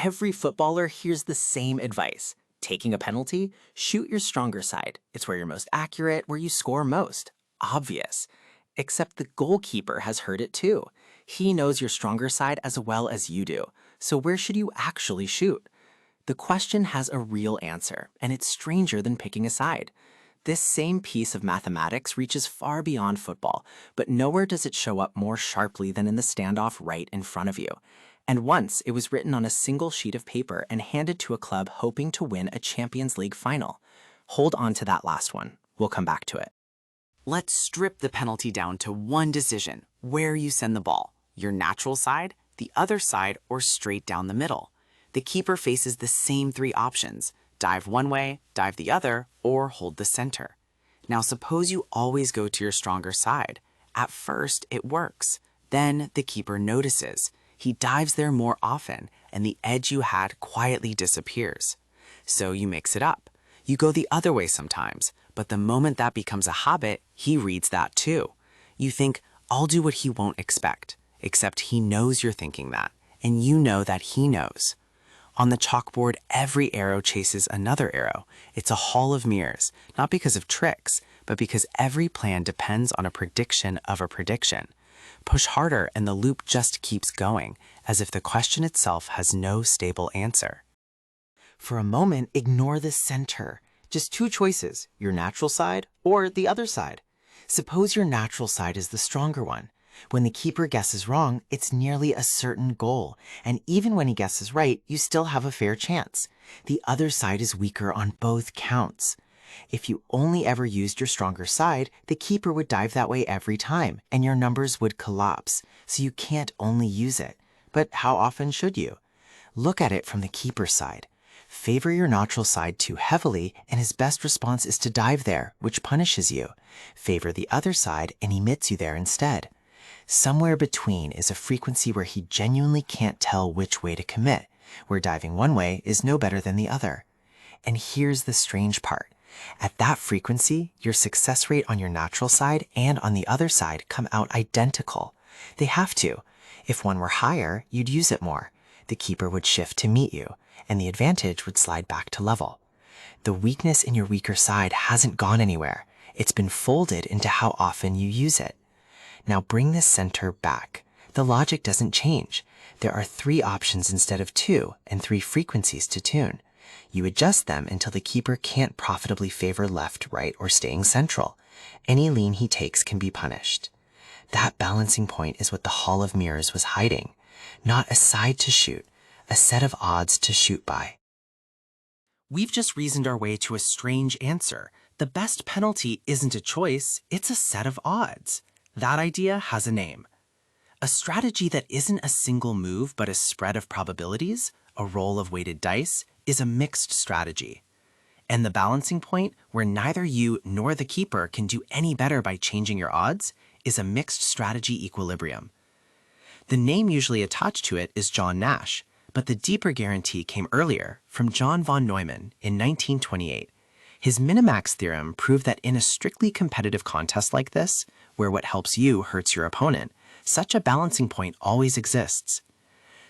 Every footballer hears the same advice. Taking a penalty? Shoot your stronger side. It's where you're most accurate, where you score most. Obvious. Except the goalkeeper has heard it too. He knows your stronger side as well as you do. So where should you actually shoot? The question has a real answer, and it's stranger than picking a side. This same piece of mathematics reaches far beyond football, but nowhere does it show up more sharply than in the standoff right in front of you. And once it was written on a single sheet of paper and handed to a club hoping to win a Champions League final. Hold on to that last one. We'll come back to it. Let's strip the penalty down to one decision: where you send the ball, your natural side, the other side, or straight down the middle. The keeper faces the same three options: dive one way, dive the other, or hold the center. Now suppose you always go to your stronger side. At first, it works. Then the keeper notices. He dives there more often, and the edge you had quietly disappears. So you mix it up. You go the other way sometimes, but the moment that becomes a habit, he reads that too. You think, I'll do what he won't expect, except he knows you're thinking that, and you know that he knows. On the chalkboard, every arrow chases another arrow. It's a hall of mirrors, not because of tricks, but because every plan depends on a prediction of a prediction. Push harder and the loop just keeps going, as if the question itself has no stable answer. For a moment, ignore the center. Just two choices, your natural side or the other side. Suppose your natural side is the stronger one. When the keeper guesses wrong, it's nearly a certain goal, and even when he guesses right, you still have a fair chance. The other side is weaker on both counts. If you only ever used your stronger side, the keeper would dive that way every time, and your numbers would collapse, so you can't only use it. But how often should you? Look at it from the keeper's side. Favor your natural side too heavily, and his best response is to dive there, which punishes you. Favor the other side, and he meets you there instead. Somewhere between is a frequency where he genuinely can't tell which way to commit, where diving one way is no better than the other. And here's the strange part. At that frequency, your success rate on your natural side and on the other side come out identical. They have to. If one were higher, you'd use it more. The keeper would shift to meet you, and the advantage would slide back to level. The weakness in your weaker side hasn't gone anywhere. It's been folded into how often you use it. Now bring the center back. The logic doesn't change. There are 3 options instead of 2, and 3 frequencies to tune. You adjust them until the keeper can't profitably favor left, right, or staying central. Any lean he takes can be punished. That balancing point is what the Hall of Mirrors was hiding. Not a side to shoot, a set of odds to shoot by. We've just reasoned our way to a strange answer. The best penalty isn't a choice, it's a set of odds. That idea has a name. A strategy that isn't a single move but a spread of probabilities, a roll of weighted dice, is a mixed strategy. And the balancing point, where neither you nor the keeper can do any better by changing your odds, is a mixed strategy equilibrium. The name usually attached to it is John Nash, but the deeper guarantee came earlier from John von Neumann in 1928. His minimax theorem proved that in a strictly competitive contest like this, where what helps you hurts your opponent, such a balancing point always exists.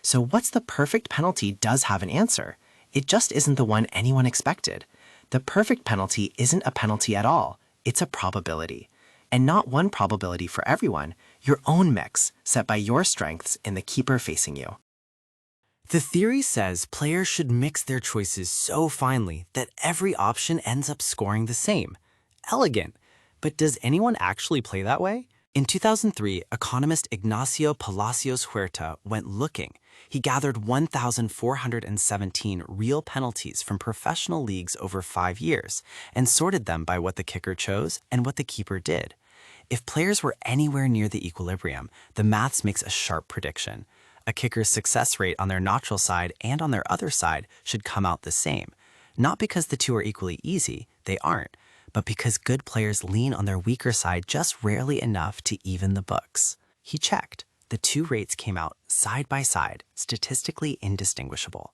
So what's the perfect penalty does have an answer. It just isn't the one anyone expected. The perfect penalty isn't a penalty at all. It's a probability. And not one probability for everyone, your own mix set by your strengths in the keeper facing you. The theory says players should mix their choices so finely that every option ends up scoring the same. Elegant. But does anyone actually play that way? In 2003, economist Ignacio Palacios Huerta went looking. He gathered 1,417 real penalties from professional leagues over 5 years and sorted them by what the kicker chose and what the keeper did. If players were anywhere near the equilibrium, the maths makes a sharp prediction. A kicker's success rate on their natural side and on their other side should come out the same. Not because the two are equally easy, they aren't, but because good players lean on their weaker side just rarely enough to even the books. He checked. The two rates came out side by side, statistically indistinguishable.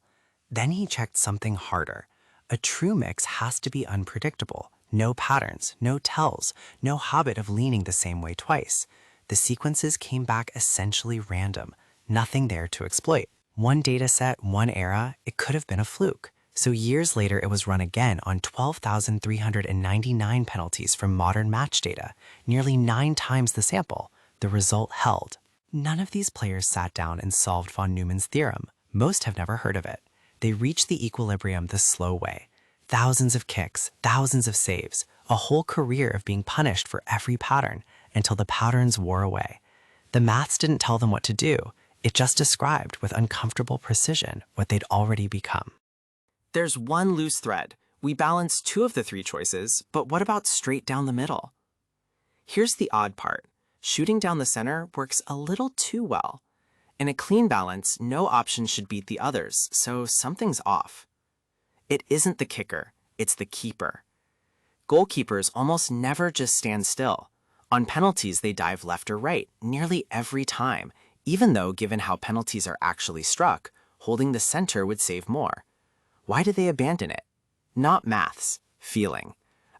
Then he checked something harder. A true mix has to be unpredictable. No patterns, no tells, no habit of leaning the same way twice. The sequences came back essentially random, nothing there to exploit. One dataset, one era, it could have been a fluke. So years later, it was run again on 12,399 penalties from modern match data, nearly 9 times the sample. The result held. None of these players sat down and solved von Neumann's theorem. Most have never heard of it. They reached the equilibrium the slow way. Thousands of kicks, thousands of saves, a whole career of being punished for every pattern until the patterns wore away. The maths didn't tell them what to do. It just described with uncomfortable precision what they'd already become. There's one loose thread. We balanced 2 of the 3 choices, but what about straight down the middle? Here's the odd part. Shooting down the center works a little too well. In a clean balance, no option should beat the others, so something's off. It isn't the kicker, it's the keeper. Goalkeepers almost never just stand still. On penalties, they dive left or right nearly every time, even though, given how penalties are actually struck, holding the center would save more. Why do they abandon it? Not maths, feeling.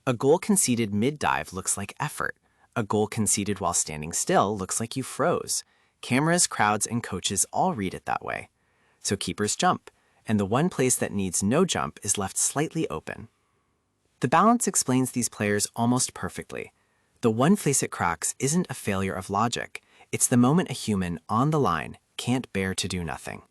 A goal conceded mid-dive looks like effort. A goal conceded while standing still looks like you froze. Cameras, crowds, and coaches all read it that way. So keepers jump, and the one place that needs no jump is left slightly open. The balance explains these players almost perfectly. The one place it cracks isn't a failure of logic. It's the moment a human, on the line, can't bear to do nothing.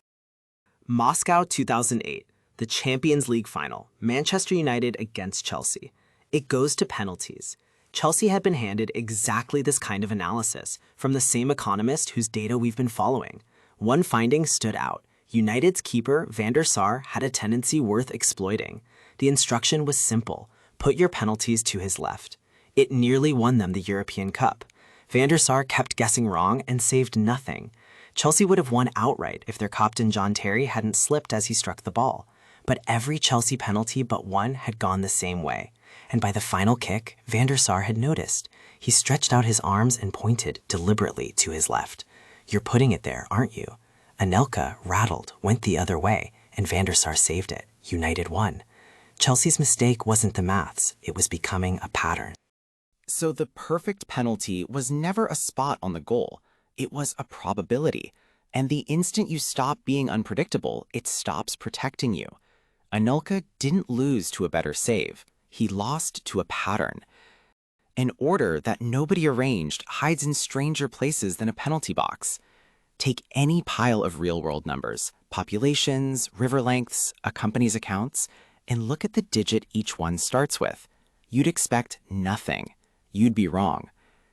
Moscow 2008, the Champions League final, Manchester United against Chelsea. It goes to penalties. Chelsea had been handed exactly this kind of analysis from the same economist whose data we've been following. One finding stood out. United's keeper, Van der Sar, had a tendency worth exploiting. The instruction was simple. Put your penalties to his left. It nearly won them the European Cup. Van der Sar kept guessing wrong and saved nothing. Chelsea would have won outright if their captain John Terry hadn't slipped as he struck the ball. But every Chelsea penalty but one had gone the same way. And by the final kick, Van der Sar had noticed. He stretched out his arms and pointed deliberately to his left. You're putting it there, aren't you? Anelka, rattled, went the other way, and Van der Sar saved it. United won. Chelsea's mistake wasn't the maths. It was becoming a pattern. So the perfect penalty was never a spot on the goal. It was a probability. And the instant you stop being unpredictable, it stops protecting you. Anelka didn't lose to a better save. He lost to a pattern. An order that nobody arranged hides in stranger places than a penalty box. Take any pile of real-world numbers, populations, river lengths, a company's accounts, and look at the digit each one starts with. You'd expect nothing. You'd be wrong.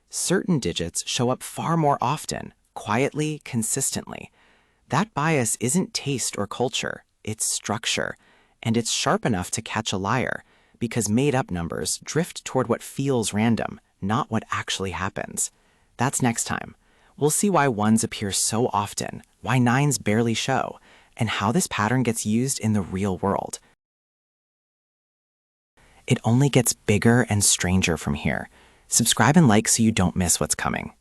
Certain digits show up far more often, quietly, consistently. That bias isn't taste or culture, it's structure. And it's sharp enough to catch a liar, because made-up numbers drift toward what feels random, not what actually happens. That's next time. We'll see why ones appear so often, why nines barely show, and how this pattern gets used in the real world. It only gets bigger and stranger from here. Subscribe and like so you don't miss what's coming.